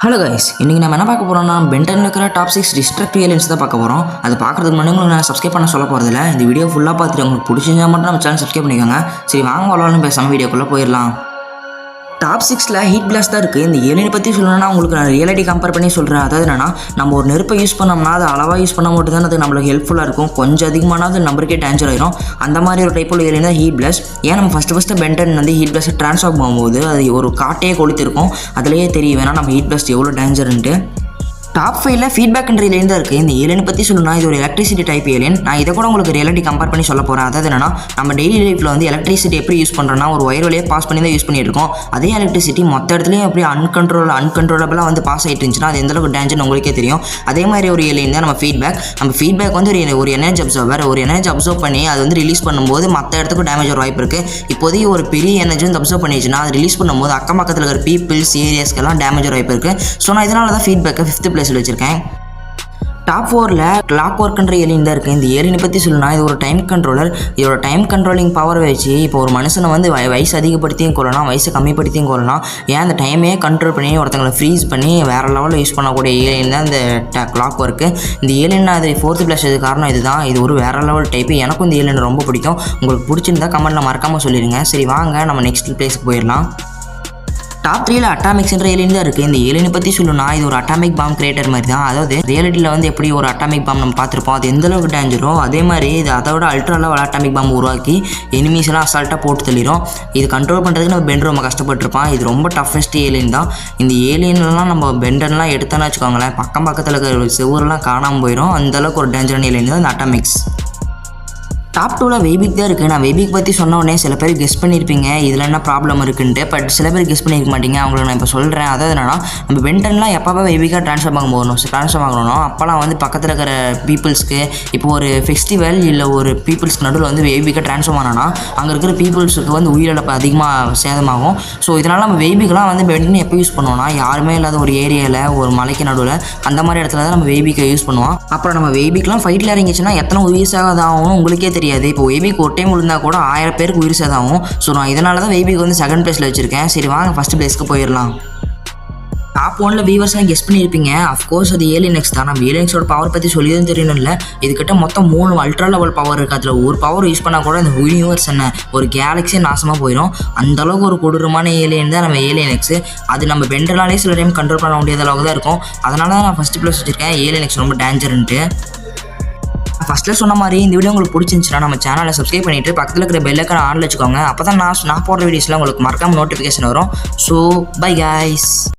Hello guys, இன்றைக்கி நம்ம என்ன பார்க்க போகிறோம்னா பென்டனில் இருக்கிற டாப் 6 டிஸ்ட்ரக்டிவ் ஏலியன்ஸ் தான் பார்க்க போகிறோம். அது பார்க்குறதுக்கு முன்னாடி உங்களுக்கு நான் சப்ஸ்கிரைப் பண்ண சொல்ல போகிறதில்ல. இந்த வீடியோ ஃபுல்லாக பார்த்துட்டு உங்களுக்கு பிடிச்சிருந்தா மட்டும் நம்ம சேனல் சப்ஸ்கிரைப் பண்ணிக்கோங்க. சரி வாங்க வரலாம்னு பேசாமல் வீடியோக்குள்ளே போயிடலாம். டாப் 6ல் ஹீட் பிளாஸ்ட் தான் இருக்குது. இந்த ஏலியனை பற்றி சொல்லணும்னா உங்களுக்கு நான் ரியாலிட்டி கம்பேர் பண்ணி சொல்கிறேன். அதாவது என்னன்னா, நம்ம ஒரு நெருப்பை யூஸ் பண்ணோம்னா அது அளவாக யூஸ் பண்ண மட்டும் தான் அது நம்மளுக்கு ஹெல்ப்ஃபுல்லாக இருக்கும். கொஞ்சம் அதிகமான அது நம்பருக்கே டேஞ்சர் ஆயிரும். அந்த மாதிரி ஒரு டைப் உள்ள ஏலியன் தான் ஹீட் பிளாஸ்ட். ஏன் நம்ம ஃபஸ்ட்டு பென்டன் வந்து ஹீட் பிளாஸ்ட்டை ட்ரான்ஸ்ஃபார்ம் பண்ணும்போது அது ஒரு காட்டையே கொளுத்திருக்கும். அதுலேயே தெரியும் வேணால் நம்ம ஹீட் பிளாஸ்ட் எவ்வளோ டேஞ்சர்ன்ட்டு. டாப் 5ல் ஃபீட்பேக்ன்ற ஏலியன் தான் இருக்குது. இந்த ஏலியனை பற்றி சொல்லணும்னா இது ஒரு எலக்ட்ரிசிட்டி டைப் ஏலியன். நான் இதை கூட உங்களுக்கு ரியாலிட்டி கம்பேர் பண்ணி சொல்ல போகிறேன். அதாவது என்னன்னா, நம்ம டெய்லி லைஃப்பில் வந்து எலக்ட்ரிசிட்டி எப்படி யூஸ் பண்ணுறோன்னா ஒரு ஒயர் வழியாக பாஸ் பண்ணி தான் யூஸ் பண்ணிட்டு இருக்கோம். அதே எலக்ட்ரிசிட்டி மொத்த இடத்துலையும் எப்படி அன்கண்ட்ரோலபிளாக வந்து பாஸ் ஆகிட்டு இருந்துச்சுன்னா அது எந்தளவுக்கு டேஞ்சர்னு உங்களுக்கே தெரியும். அதே மாதிரி ஒரு ஏலியன் தான் நம்ம ஃபீட்பேக் வந்து ஒரு எனர்ஜி அப்சர்வ் பண்ணி அது வந்து ரிலீஸ் பண்ணும்போது மற்ற இடத்துக்கும் டேமேஜ் வர வாய்ப்பு இருக்குது. இப்போதைக்கு ஒரு பெரிய எனர்ஜி வந்து அப்சர்வ் பண்ணிச்சுன்னா அது ரிலீஸ் பண்ணும்போது அக்கம் பக்கத்தில் இருக்கிற பீப்பிள்ஸ் ஏரியாஸ்க்கெல்லாம் டேமேஜ் வர வாய்ப்பு இருக்குது. ஸோ நான் இதனால தான் ஃபீட்பேக்கை 5th பிளேஸில் வச்சுருக்கேன். டாப் 4ல் கிளாக் ஒர்க்ன்ற ஏலியன் தான் இருக்குது. இந்த ஏலியனை பற்றி சொல்லணும்னா இது ஒரு டைம் கண்ட்ரோலர். இதோட டைம் கண்ட்ரோலிங் பவர் வச்சு இப்போ ஒரு மனுஷனை வந்து வயசு அதிகப்படுத்தியும் கொள்ளலாம், வயசு கம்மிப்படுத்தியும் கொள்ளலாம். ஏன் அந்த டைமே கண்ட்ரோல் பண்ணி ஒருத்தங்களை ஃப்ரீஸ் பண்ணி வேறு லெவலில் யூஸ் பண்ணக்கூடிய ஏலியன் தான் இந்த கிளாக் ஒர்க்கு. இந்த ஏலியன் அது 4th பிளேஸ் காரணம் இதுதான். இது ஒரு வேறு லெவல் டைப்பு. எனக்கும் இந்த ஏலியன் ரொம்ப பிடிக்கும். உங்களுக்கு பிடிச்சிருந்தா கமெண்ட்டில் மறக்காமல் சொல்லிடுங்க. சரி வாங்க நம்ம நெக்ஸ்ட் பிளேஸுக்கு போயிடலாம். டாப் 3ல் அட்டாமிக்ஸ்ன்ற ஏலியன் தான் இருக்குது. இந்த ஏலியனை பற்றி சொல்லணும்னா இது ஒரு அட்டாமிக் பாம் கிரியேட்டர் மாதிரி தான். அதாவது ரியாலிட்டியில் வந்து எப்படி ஒரு அட்டாமிக் பாம் நம்ம பார்த்துருப்போம், அது எந்தளவுக்கு டேஞ்சரோ அதே மாதிரி இது அதோட அல்ட்ரா லெவல் அட்டாமிக் பாம் உருவாக்கி எனிமீஸ் எல்லாம் அசால்ட்டாக போட்டு தள்ளிடும். இது கண்ட்ரோல் பண்ணுறதுக்கு நம்ம பெண்டர் ரொம்ப கஷ்டப்பட்டுருப்பான். இது ரொம்ப டஃபஸ்ட் ஏலியன் தான். இந்த ஏலியன்லாம் நம்ம பெண்டர்லாம் எடுத்தோன்னு வச்சுக்கோங்களேன், பக்கத்தில் இருக்கிற செவ்வூரெல்லாம் காணாமல் போயிடும். அந்தளவுக்கு ஒரு டேஞ்சரான ஏலியன் தான் இந்த அட்டாமிக்ஸ். டாப் 2ல் வெய்பிக் தான் இருக்குது. நான் வெய்பிக் பற்றி சொன்ன உடனே சில பேர் கெஸ் பண்ணியிருப்பீங்க இதில் என்ன ப்ராப்ளம் இருக்குன்ட்டு. பட் சில பேர் கெஸ் பண்ணியிருக்க மாட்டீங்க. அவங்களுக்கு நான் இப்போ சொல்கிறேன். அதாவது என்னன்னா, நம்ம பென்டன்லாம் எப்போ வெய்பிக்காக ட்ரான்ஸ்ஃபர் ஆகணும் அப்போலாம் வந்து பக்கத்தில் இருக்கிற பீப்புள்ஸ்க்கு இப்போ ஒரு ஃபெஸ்டிவல் இல்லை ஒரு பீப்புள்ஸ்க்கு நடுவில் வந்து வெய்பிக்காக ட்ரான்ஸ்ஃபர் ஆனோன்னா அங்கே இருக்கிற பீப்புள்ஸுக்கு வந்து உயிரிழப்பு அதிகமாக சேதமாகும். ஸோ இதனால் நம்ம வெய்பிக்கெலாம் வந்து பென்டன் எப்போ யூஸ் பண்ணுவோம்னா யாருமே இல்லாத ஒரு ஏரியாவில் ஒரு மலைக்கு நடுவில் அந்த மாதிரி இடத்துல தான் நம்ம வெய்பிக்கை யூஸ் பண்ணுவோம். அப்புறம் நம்ம வெய்பிக்லாம் ஃபைட்டில் இறங்கிச்சுன்னா எத்தனை உயிர் சேதாகும் உங்களுக்கே தெரியாது. இப்போ வெய்பிக் ஒரு டைம் விழுந்தா கூட 1000 பேருக்கு உயிர் சேதாகும். ஸோ நான் இதனால தான் வெய்பிக் வந்து 2nd பிளேஸில் வச்சுருக்கேன். சரி வாங்க 1st பிளேஸ்க்கு போயிடலாம். டாப் 1ல் வியூவர்ஸ்லாம் கெஸ் பண்ணியிருப்பீங்க. அஃப்கோர்ஸ் அது ஏலியன் எக்ஸ் தான். நம்ம ஏலியன் எக்ஸோட பவர் பற்றி சொல்லியும் தெரியணும் இல்லை. இதுக்கிட்ட மொத்தம் 3 அல்ட்ரா லெவல் பவர் இருக்குது. அதில் ஒரு பவர் யூஸ் பண்ணால் கூட இந்த யூனிவர்ஸ் ஒரு கேலக்ஸியே நாசமாக போயிடும். அந்தளவுக்கு ஒரு கொடூரமான ஏலியன் தான் நம்ம ஏலியன் எக்ஸ். அது நம்ம பெண்டர்னாலே சில டைம் கண்ட்ரோல் பண்ண முடியாத அளவுக்கு தான் இருக்கும். அதனால தான் நான் 1st பிளேஸ் வச்சுருக்கேன். ஏலியன் எக்ஸ் ரொம்ப டேஞ்சர்ன்ட்டு. ஃபஸ்ட்டில் சொன்ன மாதிரி இந்த வீடியோ உங்களுக்கு பிடிச்சிருந்துச்சுன்னா நம்ம சேனலை சப்ஸ்கிரைப் பண்ணிவிட்டு பக்கத்தில் இருக்கிற பெல் ஐக்கானை ஆன்ல வச்சுக்கோங்க. அப்போ தான் நான் போடுற வீடியோஸ்லாம் உங்களுக்கு மறக்காமல் நோட்டிஃபிகேஷன் வரும். So bye guys.